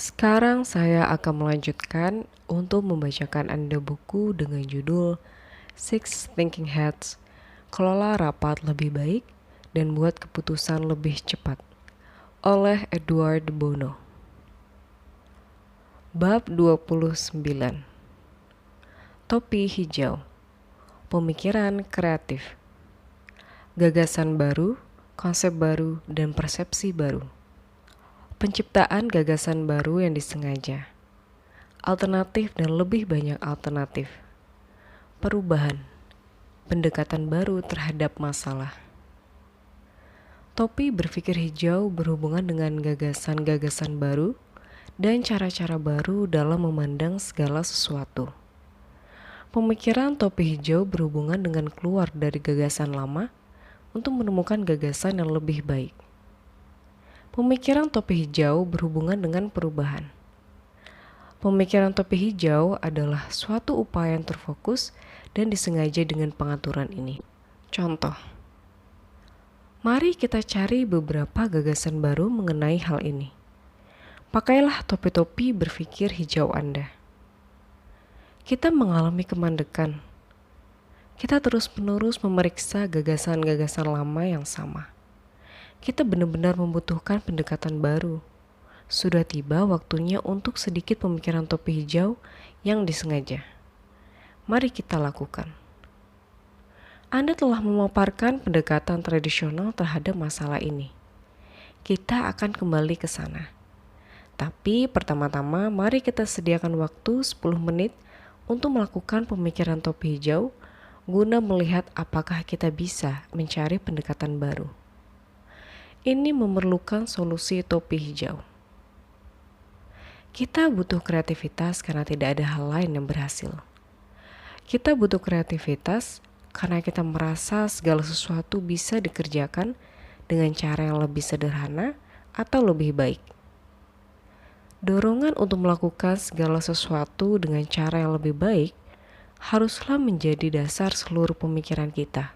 Sekarang saya akan melanjutkan untuk membacakan Anda buku dengan judul Six Thinking Hats, Kelola Rapat Lebih Baik dan Buat Keputusan Lebih Cepat oleh Edward Bono. Bab 29. Topi Hijau. Pemikiran kreatif. Gagasan baru, konsep baru, dan persepsi baru. Penciptaan gagasan baru yang disengaja. Alternatif dan lebih banyak alternatif. Perubahan. Pendekatan baru terhadap masalah. Topi berpikir hijau berhubungan dengan gagasan-gagasan baru dan cara-cara baru dalam memandang segala sesuatu. Pemikiran topi hijau berhubungan dengan keluar dari gagasan lama untuk menemukan gagasan yang lebih baik. Pemikiran topi hijau berhubungan dengan perubahan. Pemikiran topi hijau adalah suatu upaya yang terfokus dan disengaja dengan pengaturan ini. Contoh, mari kita cari beberapa gagasan baru mengenai hal ini. Pakailah topi-topi berpikir hijau Anda. Kita mengalami kemandekan. Kita terus-menerus memeriksa gagasan-gagasan lama yang sama. Kita benar-benar membutuhkan pendekatan baru. Sudah tiba waktunya untuk sedikit pemikiran topi hijau yang disengaja. Mari kita lakukan. Anda telah memaparkan pendekatan tradisional terhadap masalah ini. Kita akan kembali ke sana. Tapi pertama-tama mari kita sediakan waktu 10 menit untuk melakukan pemikiran topi hijau guna melihat apakah kita bisa mencari pendekatan baru. Ini memerlukan solusi topi hijau. Kita butuh kreativitas karena tidak ada hal lain yang berhasil. Kita butuh kreativitas karena kita merasa segala sesuatu bisa dikerjakan dengan cara yang lebih sederhana atau lebih baik. Dorongan untuk melakukan segala sesuatu dengan cara yang lebih baik haruslah menjadi dasar seluruh pemikiran kita.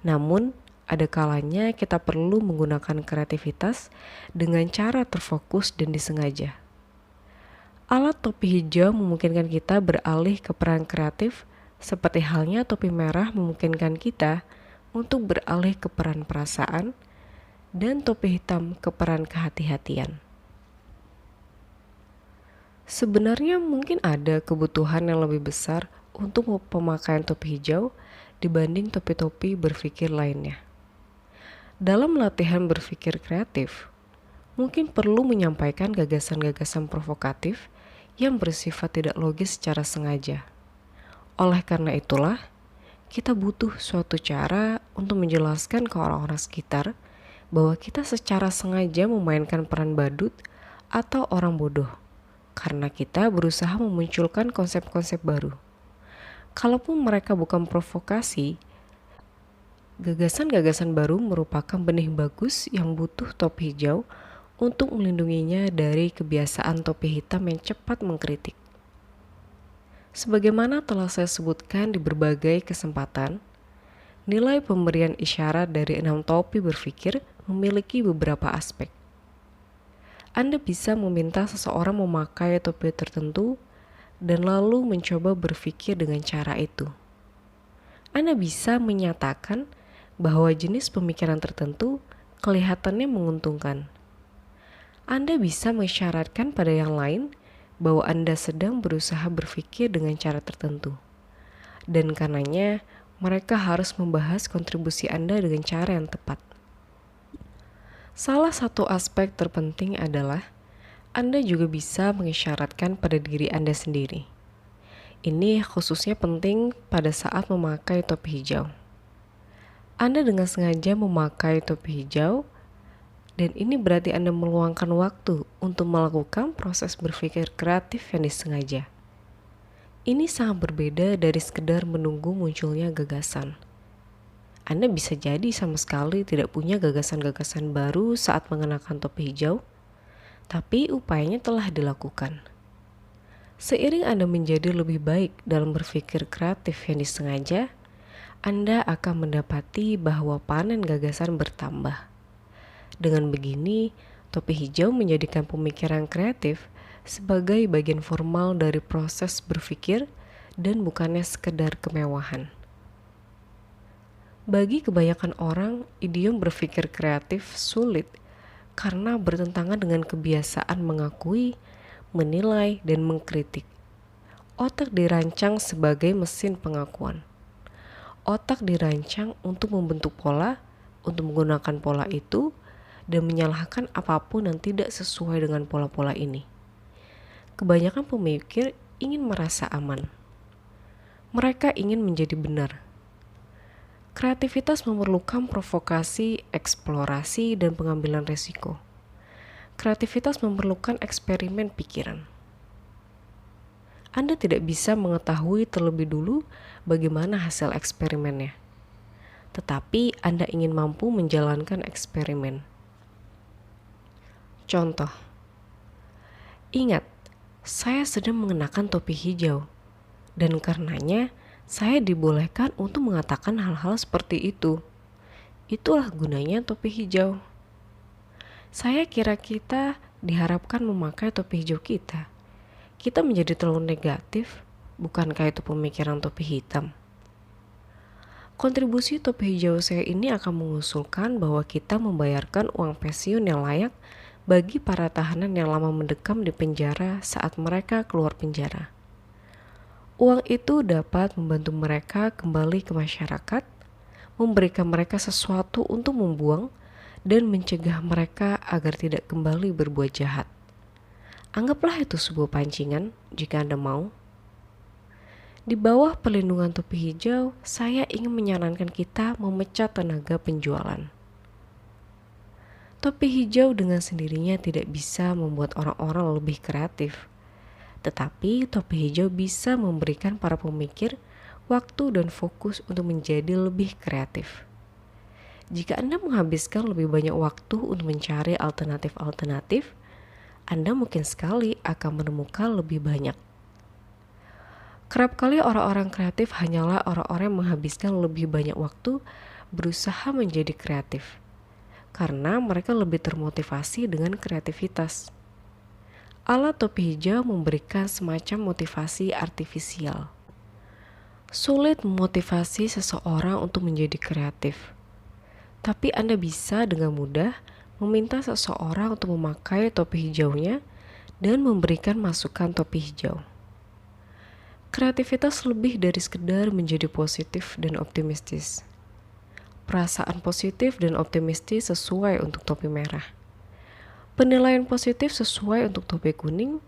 Namun, ada kalanya kita perlu menggunakan kreativitas dengan cara terfokus dan disengaja. Alat topi hijau memungkinkan kita beralih ke peran kreatif, seperti halnya topi merah memungkinkan kita untuk beralih ke peran perasaan, dan topi hitam ke peran kehati-hatian. Sebenarnya mungkin ada kebutuhan yang lebih besar untuk pemakaian topi hijau dibanding topi-topi berpikir lainnya. Dalam latihan berpikir kreatif, mungkin perlu menyampaikan gagasan-gagasan provokatif yang bersifat tidak logis secara sengaja. Oleh karena itulah, kita butuh suatu cara untuk menjelaskan ke orang-orang sekitar bahwa kita secara sengaja memainkan peran badut atau orang bodoh, karena kita berusaha memunculkan konsep-konsep baru. Kalaupun mereka bukan provokasi, gagasan-gagasan baru merupakan benih bagus yang butuh topi hijau untuk melindunginya dari kebiasaan topi hitam yang cepat mengkritik. Sebagaimana telah saya sebutkan di berbagai kesempatan, nilai pemberian isyarat dari 6 topi berpikir memiliki beberapa aspek. Anda bisa meminta seseorang memakai topi tertentu dan lalu mencoba berpikir dengan cara itu. Anda bisa menyatakan bahwa jenis pemikiran tertentu kelihatannya menguntungkan. Anda bisa mengisyaratkan pada yang lain bahwa Anda sedang berusaha berpikir dengan cara tertentu. Dan karenanya, mereka harus membahas kontribusi Anda dengan cara yang tepat. Salah satu aspek terpenting adalah Anda juga bisa mengisyaratkan pada diri Anda sendiri. Ini khususnya penting pada saat memakai topi hijau. Anda dengan sengaja memakai topi hijau, dan ini berarti Anda meluangkan waktu untuk melakukan proses berpikir kreatif yang disengaja. Ini sangat berbeda dari sekedar menunggu munculnya gagasan. Anda bisa jadi sama sekali tidak punya gagasan-gagasan baru saat mengenakan topi hijau, tapi upayanya telah dilakukan. Seiring Anda menjadi lebih baik dalam berpikir kreatif yang disengaja, Anda akan mendapati bahwa panen gagasan bertambah. Dengan begini, Topi hijau menjadikan pemikiran kreatif sebagai bagian formal dari proses berpikir dan bukannya sekedar kemewahan. Bagi kebanyakan orang, idiom berpikir kreatif sulit karena bertentangan dengan kebiasaan mengakui, menilai, dan mengkritik. Otak dirancang sebagai mesin pengakuan. Otak dirancang untuk membentuk pola, untuk menggunakan pola itu, dan menyalahkan apapun yang tidak sesuai dengan pola-pola ini. Kebanyakan pemikir ingin merasa aman. Mereka ingin menjadi benar. Kreativitas memerlukan provokasi, eksplorasi, dan pengambilan risiko. Kreativitas memerlukan eksperimen pikiran. Anda tidak bisa mengetahui terlebih dulu bagaimana hasil eksperimennya, tetapi Anda ingin mampu menjalankan eksperimen. Contoh, ingat, saya sedang mengenakan topi hijau, dan karenanya saya dibolehkan untuk mengatakan hal-hal seperti itu. Itulah gunanya topi hijau. Saya kira kita diharapkan memakai topi hijau kita. Kita menjadi terlalu negatif, bukankah itu pemikiran topi hitam? Kontribusi topi hijau saya ini akan mengusulkan bahwa kita membayarkan uang pensiun yang layak bagi para tahanan yang lama mendekam di penjara saat mereka keluar penjara. Uang itu dapat membantu mereka kembali ke masyarakat, memberikan mereka sesuatu untuk membuang, dan mencegah mereka agar tidak kembali berbuat jahat. Anggaplah itu sebuah pancingan jika Anda mau. Di bawah perlindungan topi hijau, saya ingin menyarankan kita memecah tenaga penjualan. Topi hijau dengan sendirinya tidak bisa membuat orang-orang lebih kreatif. Tetapi topi hijau bisa memberikan para pemikir waktu dan fokus untuk menjadi lebih kreatif. Jika Anda menghabiskan lebih banyak waktu untuk mencari alternatif-alternatif, Anda mungkin sekali akan menemukan lebih banyak. Kerap kali orang-orang kreatif hanyalah orang-orang yang menghabiskan lebih banyak waktu berusaha menjadi kreatif, karena mereka lebih termotivasi dengan kreativitas. Alat topi hijau memberikan semacam motivasi artifisial. Sulit memotivasi seseorang untuk menjadi kreatif, tapi Anda bisa dengan mudah meminta seseorang untuk memakai topi hijaunya dan memberikan masukan topi hijau. Kreativitas lebih dari sekedar menjadi positif dan optimistis. Perasaan positif dan optimistis sesuai untuk topi merah. Penilaian positif sesuai untuk topi kuning.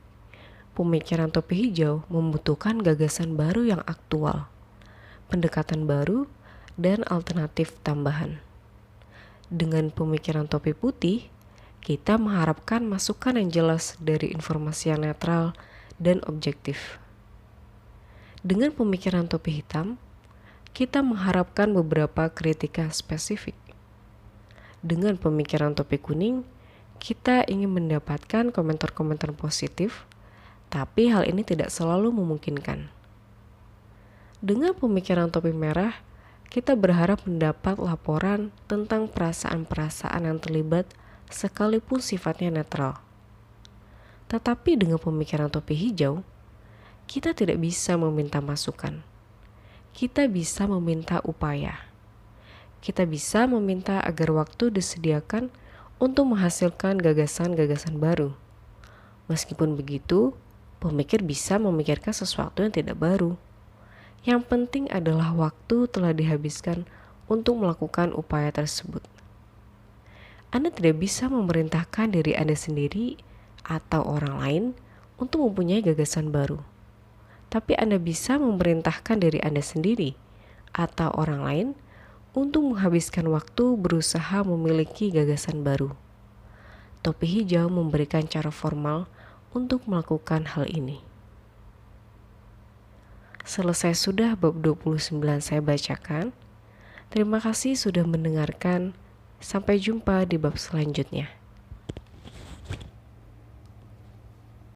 Pemikiran topi hijau membutuhkan gagasan baru yang aktual, pendekatan baru, dan alternatif tambahan. Dengan pemikiran topi putih, kita mengharapkan masukan yang jelas dari informasi yang netral dan objektif. Dengan pemikiran topi hitam, kita mengharapkan beberapa kritikan spesifik. Dengan pemikiran topi kuning, kita ingin mendapatkan komentar-komentar positif, tapi hal ini tidak selalu memungkinkan. Dengan pemikiran topi merah, kita berharap mendapat laporan tentang perasaan-perasaan yang terlibat sekalipun sifatnya netral. Tetapi dengan pemikiran topi hijau, kita tidak bisa meminta masukan. Kita bisa meminta upaya. Kita bisa meminta agar waktu disediakan untuk menghasilkan gagasan-gagasan baru. Meskipun begitu, pemikir bisa memikirkan sesuatu yang tidak baru. Yang penting adalah waktu telah dihabiskan untuk melakukan upaya tersebut. Anda tidak bisa memerintahkan diri Anda sendiri atau orang lain untuk mempunyai gagasan baru. Tapi Anda bisa memerintahkan diri Anda sendiri atau orang lain untuk menghabiskan waktu berusaha memiliki gagasan baru. Topi hijau memberikan cara formal untuk melakukan hal ini. Selesai sudah bab 29 saya bacakan. Terima kasih sudah mendengarkan. Sampai jumpa di bab selanjutnya.